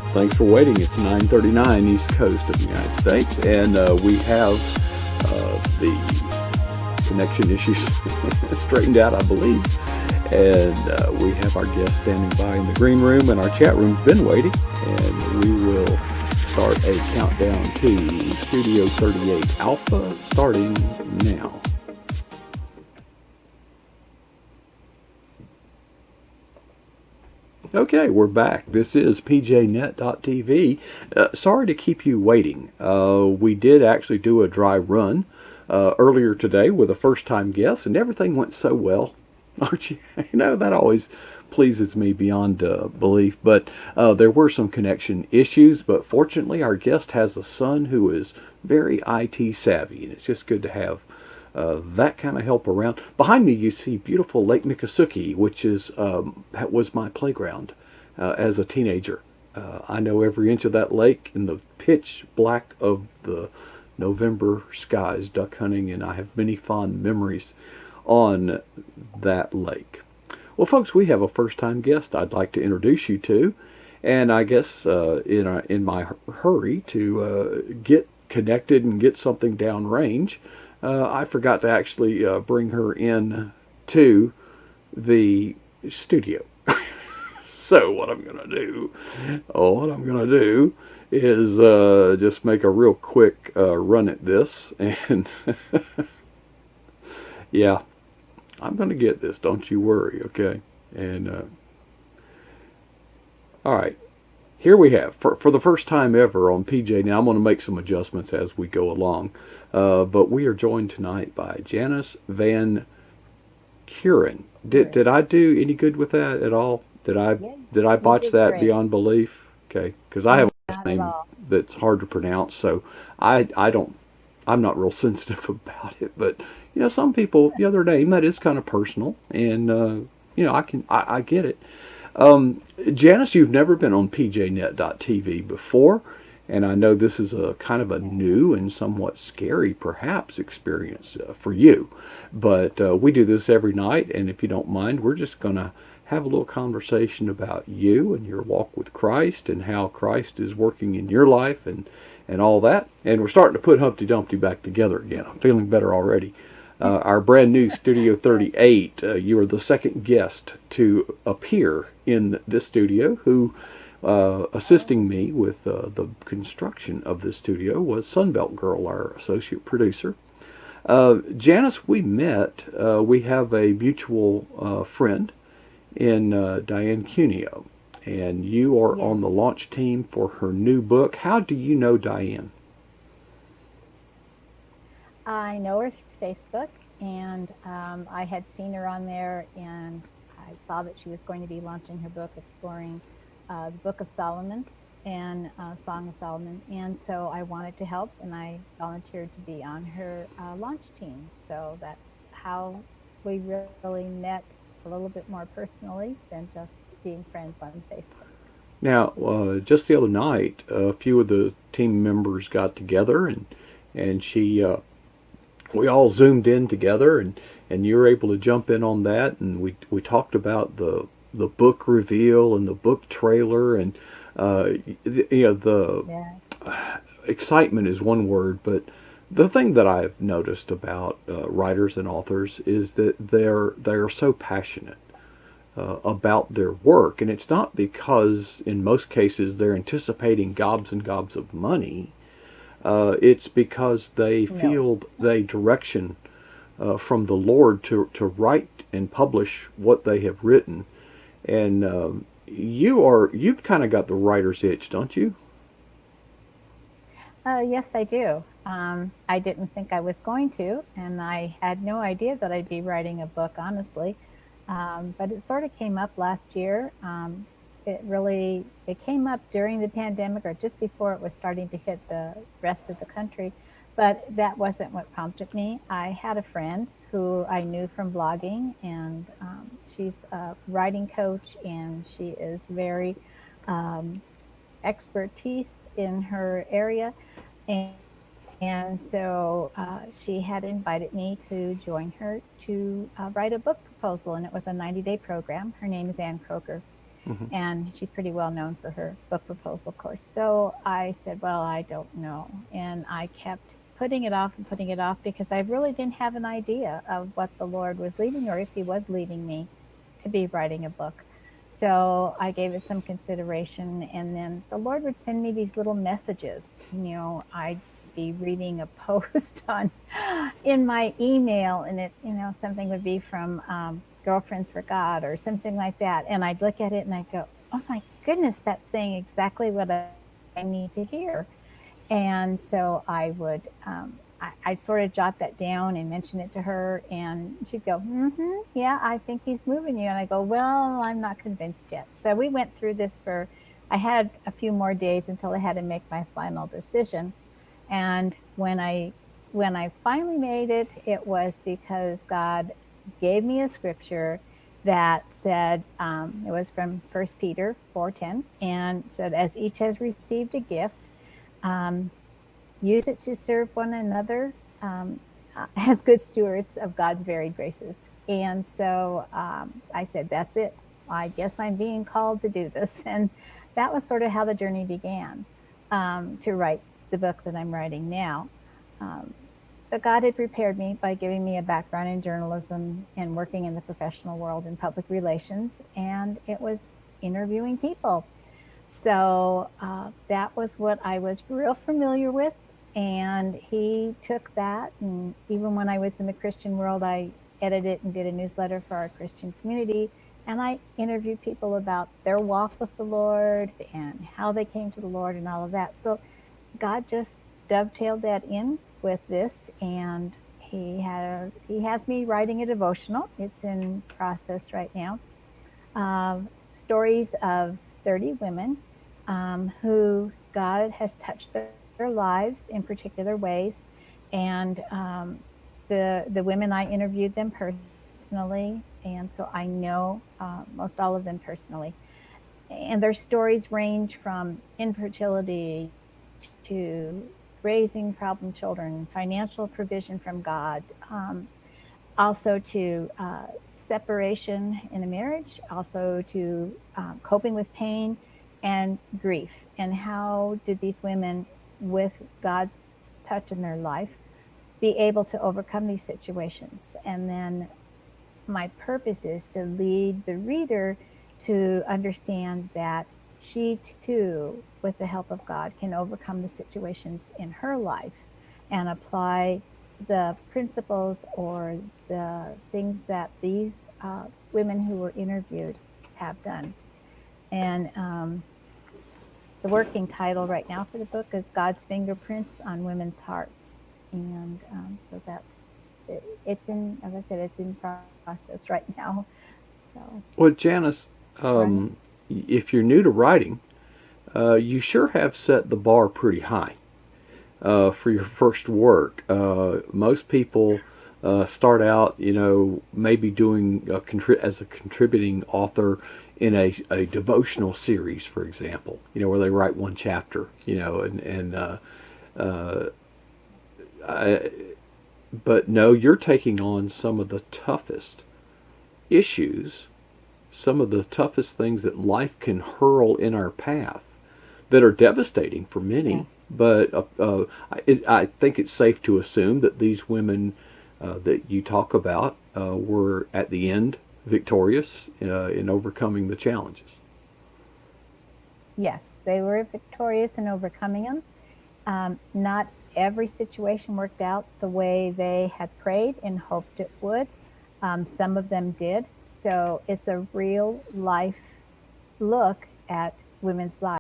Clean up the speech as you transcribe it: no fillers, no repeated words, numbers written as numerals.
Thanks for waiting. It's 9:39 East Coast of the United States, and we have the connection issues straightened out, I believe. And we have our guest standing by in the green room, and our chat room's been waiting. And we will start a countdown to Studio 38 Alpha starting now. Okay, we're back. This is pjnet.tv. Sorry to keep you waiting. We did actually do a dry run earlier today with a first-time guest, and everything went so well. Aren't you? That always pleases me beyond belief. But there were some connection issues, but fortunately our guest has a son who is very IT savvy, and it's just good to have that kind of help around. Behind me, you see beautiful Lake Miccosukee, which was my playground as a teenager. I know every inch of that lake in the pitch black of the November skies, duck hunting, and I have many fond memories on that lake. Well, folks, we have a first-time guest I'd like to introduce you to, and I guess in my hurry to get connected and get something downrange, I forgot to actually bring her in to the studio. So what I'm gonna do is just make a real quick run at this, and yeah, I'm gonna get this. Don't you worry, okay? And all right. Here we have, for the first time ever on PJ. Now I'm going to make some adjustments as we go along. But we are joined tonight by Janis Van Keuren. Did I do any good with that at all? Did I botch that great. Beyond belief? Okay, because I have a last name that's hard to pronounce, so I'm not real sensitive about it. But some people, their name, that is kind of personal, and I get it. Janis, you've never been on pjnet.tv before, and I know this is a kind of a new and somewhat scary, perhaps, experience for you. But we do this every night, and if you don't mind, we're just going to have a little conversation about you and your walk with Christ and how Christ is working in your life and all that. And we're starting to put Humpty Dumpty back together again. I'm feeling better already. Our brand new Studio 38, you are the second guest to appear in this studio who, assisting me with the construction of this studio, was Sunbelt Girl, our associate producer. Janis, we met. We have a mutual friend in Diane Cuneo, and you are on the launch team for her new book. How do you know Diane? I know her through Facebook, and I had seen her on there, and I saw that she was going to be launching her book, exploring the Book of Solomon and Song of Solomon, and so I wanted to help, and I volunteered to be on her launch team. So that's how we really met a little bit more personally than just being friends on Facebook. Now, just the other night, a few of the team members got together, and we all zoomed in together, and you were able to jump in on that, and we talked about the book reveal and the book trailer, and excitement is one word, but the thing that I've noticed about writers and authors is that they're so passionate about their work, and it's not because in most cases they're anticipating gobs and gobs of money. It's because they feel the direction from the Lord to write and publish what they have written. And you've kind of got the writer's itch, don't you? Yes, I do. I didn't think I was going to, and I had no idea that I'd be writing a book, honestly. But it sort of came up last year. It came up during the pandemic or just before it was starting to hit the rest of the country, but that wasn't what prompted me. I had a friend who I knew from blogging, and she's a writing coach, and she is very expertise in her area, and so she had invited me to join her to write a book proposal, and it was a 90-day program. Her name is Ann Croker. And she's pretty well known for her book proposal course. So I said, well, I don't know. And I kept putting it off and putting it off because I really didn't have an idea of what the Lord was leading or if he was leading me to be writing a book. So I gave it some consideration, and then the Lord would send me these little messages. I'd be reading a post on in my email, and something would be from Girlfriends for God or something like that. And I'd look at it and I'd go, oh my goodness, that's saying exactly what I need to hear. And so I would, I'd sort of jot that down and mention it to her, and she'd go, yeah, I think he's moving you. And I go, well, I'm not convinced yet. So we went through this I had a few more days until I had to make my final decision. And when I finally made it, it was because God gave me a scripture that said, it was from 1 Peter 4:10, and said, as each has received a gift, use it to serve one another as good stewards of God's varied graces. And so I said, that's it. I guess I'm being called to do this. And that was sort of how the journey began, to write the book that I'm writing now. But God had prepared me by giving me a background in journalism and working in the professional world in public relations, and it was interviewing people. So that was what I was real familiar with, and he took that, and even when I was in the Christian world, I edited and did a newsletter for our Christian community, and I interviewed people about their walk with the Lord and how they came to the Lord and all of that. So God just dovetailed that in with this, and he has me writing a devotional. It's in process right now. Stories of 30 women who God has touched their lives in particular ways, and the women, I interviewed them personally, and so I know most all of them personally. And their stories range from infertility to raising problem children, financial provision from God, also to separation in a marriage, also to coping with pain and grief. And how did these women, with God's touch in their life, be able to overcome these situations? And then my purpose is to lead the reader to understand that she too, with the help of God, can overcome the situations in her life and apply the principles or the things that these women who were interviewed have done. And the working title right now for the book is God's Fingerprints on Women's Hearts. And so it's in, as I said, it's in process right now. So, Well, Janis, right. if you're new to writing, you sure have set the bar pretty high for your first work. Most people start out, maybe doing as a contributing author in a devotional series, for example, where they write one chapter, but no, you're taking on some of the toughest issues, some of the toughest things that life can hurl in our path that are devastating for many. Yes. But I think it's safe to assume that these women that you talk about were at the end victorious in overcoming the challenges. Yes, they were victorious in overcoming them. Not every situation worked out the way they had prayed and hoped it would. Some of them did. So it's a real life look at women's lives.